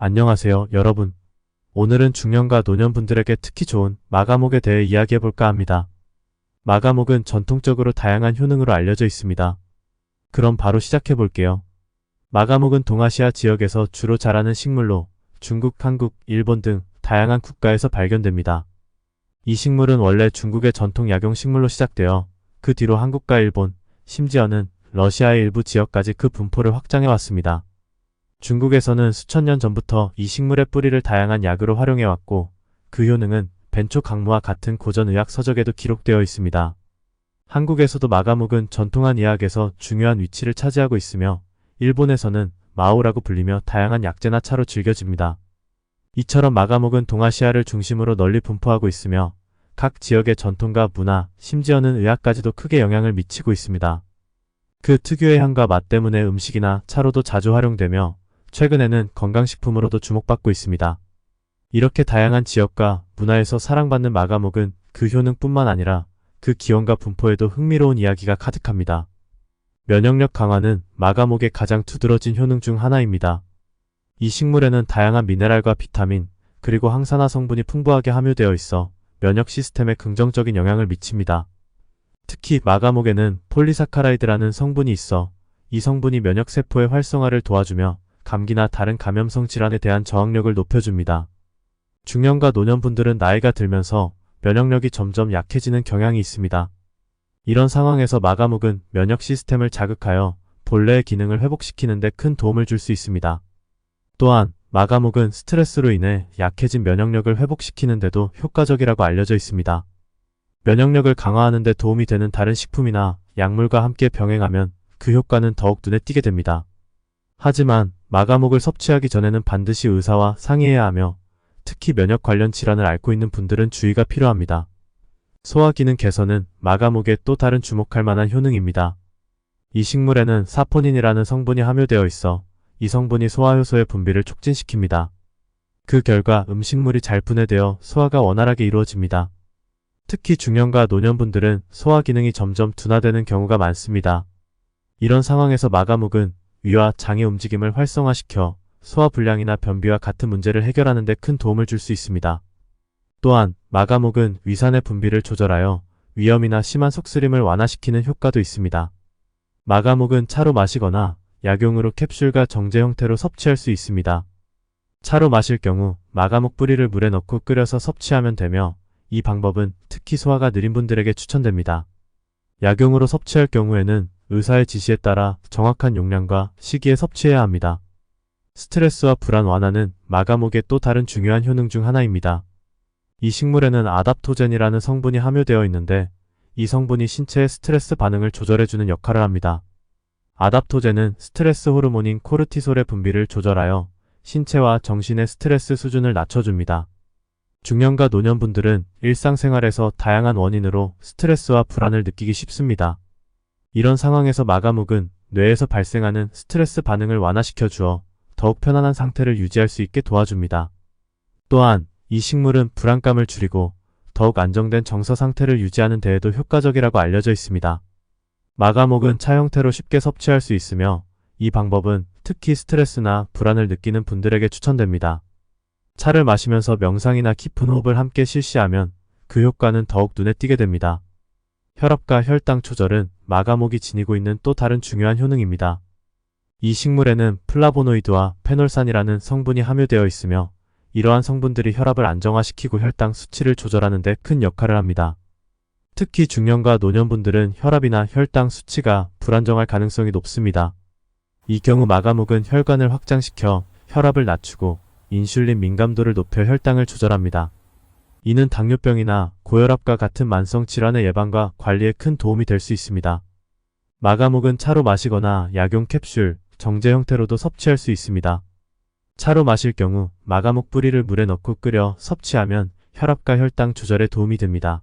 안녕하세요, 여러분. 오늘은 중년과 노년분들에게 특히 좋은 마가목에 대해 이야기해볼까 합니다. 마가목은 전통적으로 다양한 효능으로 알려져 있습니다. 그럼 바로 시작해볼게요. 마가목은 동아시아 지역에서 주로 자라는 식물로 중국, 한국, 일본 등 다양한 국가에서 발견됩니다. 이 식물은 원래 중국의 전통 약용 식물로 시작되어 그 뒤로 한국과 일본, 심지어는 러시아의 일부 지역까지 그 분포를 확장해왔습니다. 중국에서는 수천 년 전부터 이 식물의 뿌리를 다양한 약으로 활용해왔고 그 효능은 벤초 강무와 같은 고전 의학 서적에도 기록되어 있습니다. 한국에서도 마가목은 전통한 의학에서 중요한 위치를 차지하고 있으며 일본에서는 마오라고 불리며 다양한 약재나 차로 즐겨집니다. 이처럼 마가목은 동아시아를 중심으로 널리 분포하고 있으며 각 지역의 전통과 문화, 심지어는 의학까지도 크게 영향을 미치고 있습니다. 그 특유의 향과 맛 때문에 음식이나 차로도 자주 활용되며 최근에는 건강식품으로도 주목받고 있습니다. 이렇게 다양한 지역과 문화에서 사랑받는 마가목은 그 효능뿐만 아니라 그 기원과 분포에도 흥미로운 이야기가 가득합니다. 면역력 강화는 마가목의 가장 두드러진 효능 중 하나입니다. 이 식물에는 다양한 미네랄과 비타민, 그리고 항산화 성분이 풍부하게 함유되어 있어 면역 시스템에 긍정적인 영향을 미칩니다. 특히 마가목에는 폴리사카라이드라는 성분이 있어 이 성분이 면역세포의 활성화를 도와주며 감기나 다른 감염성 질환에 대한 저항력을 높여줍니다. 중년과 노년분들은 나이가 들면서 면역력이 점점 약해지는 경향이 있습니다. 이런 상황에서 마가목은 면역 시스템을 자극하여 본래의 기능을 회복시키는 데 큰 도움을 줄 수 있습니다. 또한 마가목은 스트레스로 인해 약해진 면역력을 회복시키는 데도 효과적이라고 알려져 있습니다. 면역력을 강화하는 데 도움이 되는 다른 식품이나 약물과 함께 병행하면 그 효과는 더욱 눈에 띄게 됩니다. 하지만 마가목을 섭취하기 전에는 반드시 의사와 상의해야 하며 특히 면역 관련 질환을 앓고 있는 분들은 주의가 필요합니다. 소화기능 개선은 마가목의 또 다른 주목할 만한 효능입니다. 이 식물에는 사포닌이라는 성분이 함유되어 있어 이 성분이 소화효소의 분비를 촉진시킵니다. 그 결과 음식물이 잘 분해되어 소화가 원활하게 이루어집니다. 특히 중년과 노년분들은 소화 기능이 점점 둔화되는 경우가 많습니다. 이런 상황에서 마가목은 위와 장의 움직임을 활성화시켜 소화불량이나 변비와 같은 문제를 해결하는 데 큰 도움을 줄 수 있습니다. 또한 마가목은 위산의 분비를 조절하여 위염이나 심한 속쓰림을 완화시키는 효과도 있습니다. 마가목은 차로 마시거나 약용으로 캡슐과 정제 형태로 섭취할 수 있습니다. 차로 마실 경우 마가목 뿌리를 물에 넣고 끓여서 섭취하면 되며 이 방법은 특히 소화가 느린 분들에게 추천됩니다. 약용으로 섭취할 경우에는 의사의 지시에 따라 정확한 용량과 시기에 섭취해야 합니다. 스트레스와 불안 완화는 마가목의 또 다른 중요한 효능 중 하나입니다. 이 식물에는 아답토젠이라는 성분이 함유되어 있는데 이 성분이 신체의 스트레스 반응을 조절해주는 역할을 합니다. 아답토젠은 스트레스 호르몬인 코르티솔의 분비를 조절하여 신체와 정신의 스트레스 수준을 낮춰줍니다. 중년과 노년분들은 일상생활에서 다양한 원인으로 스트레스와 불안을 느끼기 쉽습니다. 이런 상황에서 마가목은 뇌에서 발생하는 스트레스 반응을 완화시켜 주어 더욱 편안한 상태를 유지할 수 있게 도와줍니다. 또한 이 식물은 불안감을 줄이고 더욱 안정된 정서 상태를 유지하는 데에도 효과적이라고 알려져 있습니다. 마가목은 차 형태로 쉽게 섭취할 수 있으며 이 방법은 특히 스트레스나 불안을 느끼는 분들에게 추천됩니다. 차를 마시면서 명상이나 깊은 호흡을 함께 실시하면 그 효과는 더욱 눈에 띄게 됩니다. 혈압과 혈당 조절은 마가목이 지니고 있는 또 다른 중요한 효능입니다. 이 식물에는 플라보노이드와 페놀산이라는 성분이 함유되어 있으며 이러한 성분들이 혈압을 안정화시키고 혈당 수치를 조절하는 데 큰 역할을 합니다. 특히 중년과 노년분들은 혈압이나 혈당 수치가 불안정할 가능성이 높습니다. 이 경우 마가목은 혈관을 확장시켜 혈압을 낮추고 인슐린 민감도를 높여 혈당을 조절합니다. 이는 당뇨병이나 고혈압과 같은 만성 질환의 예방과 관리에 큰 도움이 될 수 있습니다. 마가목은 차로 마시거나 약용 캡슐, 정제 형태로도 섭취할 수 있습니다. 차로 마실 경우 마가목 뿌리를 물에 넣고 끓여 섭취하면 혈압과 혈당 조절에 도움이 됩니다.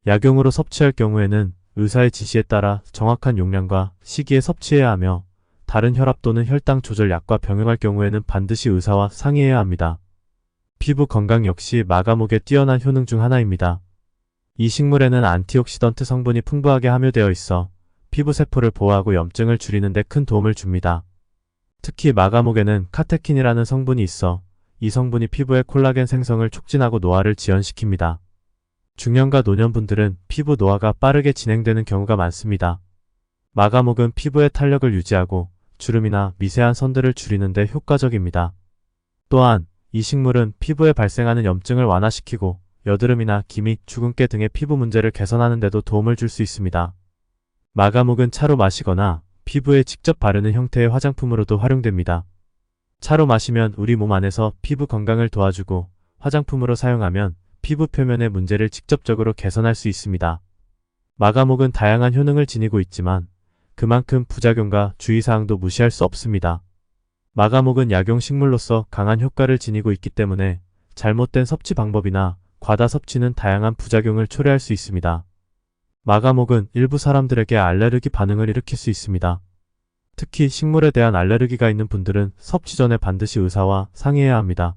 약용으로 섭취할 경우에는 의사의 지시에 따라 정확한 용량과 시기에 섭취해야 하며 다른 혈압 또는 혈당 조절 약과 병행할 경우에는 반드시 의사와 상의해야 합니다. 피부 건강 역시 마가목의 뛰어난 효능 중 하나입니다. 이 식물에는 안티옥시던트 성분이 풍부하게 함유되어 있어 피부 세포를 보호하고 염증을 줄이는 데 큰 도움을 줍니다. 특히 마가목에는 카테킨이라는 성분이 있어 이 성분이 피부의 콜라겐 생성을 촉진하고 노화를 지연시킵니다. 중년과 노년분들은 피부 노화가 빠르게 진행되는 경우가 많습니다. 마가목은 피부의 탄력을 유지하고 주름이나 미세한 선들을 줄이는 데 효과적입니다. 또한 이 식물은 피부에 발생하는 염증을 완화시키고 여드름이나 기미, 주근깨 등의 피부 문제를 개선하는 데도 도움을 줄 수 있습니다. 마가목은 차로 마시거나 피부에 직접 바르는 형태의 화장품으로도 활용됩니다. 차로 마시면 우리 몸 안에서 피부 건강을 도와주고 화장품으로 사용하면 피부 표면의 문제를 직접적으로 개선할 수 있습니다. 마가목은 다양한 효능을 지니고 있지만 그만큼 부작용과 주의사항도 무시할 수 없습니다. 마가목은 약용식물로서 강한 효과를 지니고 있기 때문에 잘못된 섭취 방법이나 과다 섭취는 다양한 부작용을 초래할 수 있습니다. 마가목은 일부 사람들에게 알레르기 반응을 일으킬 수 있습니다. 특히 식물에 대한 알레르기가 있는 분들은 섭취 전에 반드시 의사와 상의해야 합니다.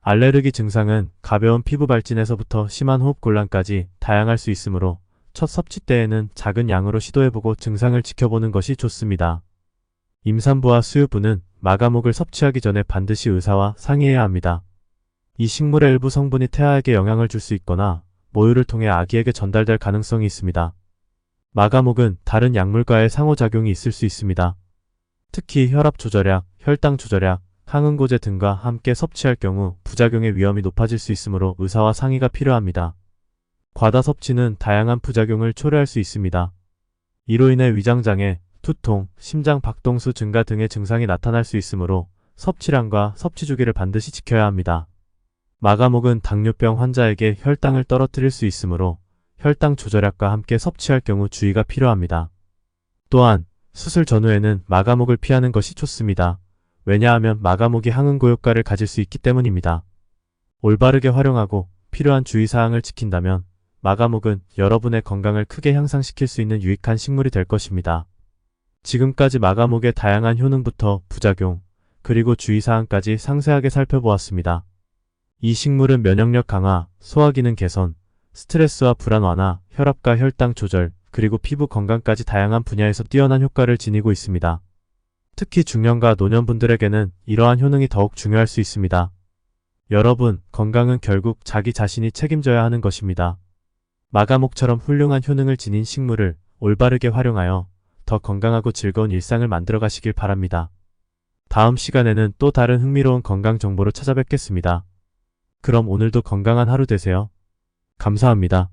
알레르기 증상은 가벼운 피부 발진에서부터 심한 호흡곤란까지 다양할 수 있으므로 첫 섭취 때에는 작은 양으로 시도해보고 증상을 지켜보는 것이 좋습니다. 임산부와 수유부는 마가목을 섭취하기 전에 반드시 의사와 상의해야 합니다. 이 식물의 일부 성분이 태아에게 영향을 줄 수 있거나 모유를 통해 아기에게 전달될 가능성이 있습니다. 마가목은 다른 약물과의 상호작용이 있을 수 있습니다. 특히 혈압 조절약, 혈당 조절약, 항응고제 등과 함께 섭취할 경우 부작용의 위험이 높아질 수 있으므로 의사와 상의가 필요합니다. 과다 섭취는 다양한 부작용을 초래할 수 있습니다. 이로 인해 위장장애, 두통, 심장 박동수 증가 등의 증상이 나타날 수 있으므로 섭취량과 섭취 주기를 반드시 지켜야 합니다. 마가목은 당뇨병 환자에게 혈당을 떨어뜨릴 수 있으므로 혈당 조절약과 함께 섭취할 경우 주의가 필요합니다. 또한 수술 전후에는 마가목을 피하는 것이 좋습니다. 왜냐하면 마가목이 항응고 효과를 가질 수 있기 때문입니다. 올바르게 활용하고 필요한 주의사항을 지킨다면 마가목은 여러분의 건강을 크게 향상시킬 수 있는 유익한 식물이 될 것입니다. 지금까지 마가목의 다양한 효능부터 부작용, 그리고 주의사항까지 상세하게 살펴보았습니다. 이 식물은 면역력 강화, 소화기능 개선, 스트레스와 불안 완화, 혈압과 혈당 조절, 그리고 피부 건강까지 다양한 분야에서 뛰어난 효과를 지니고 있습니다. 특히 중년과 노년분들에게는 이러한 효능이 더욱 중요할 수 있습니다. 여러분, 건강은 결국 자기 자신이 책임져야 하는 것입니다. 마가목처럼 훌륭한 효능을 지닌 식물을 올바르게 활용하여 더 건강하고 즐거운 일상을 만들어 가시길 바랍니다. 다음 시간에는 또 다른 흥미로운 건강 정보로 찾아뵙겠습니다. 그럼 오늘도 건강한 하루 되세요. 감사합니다.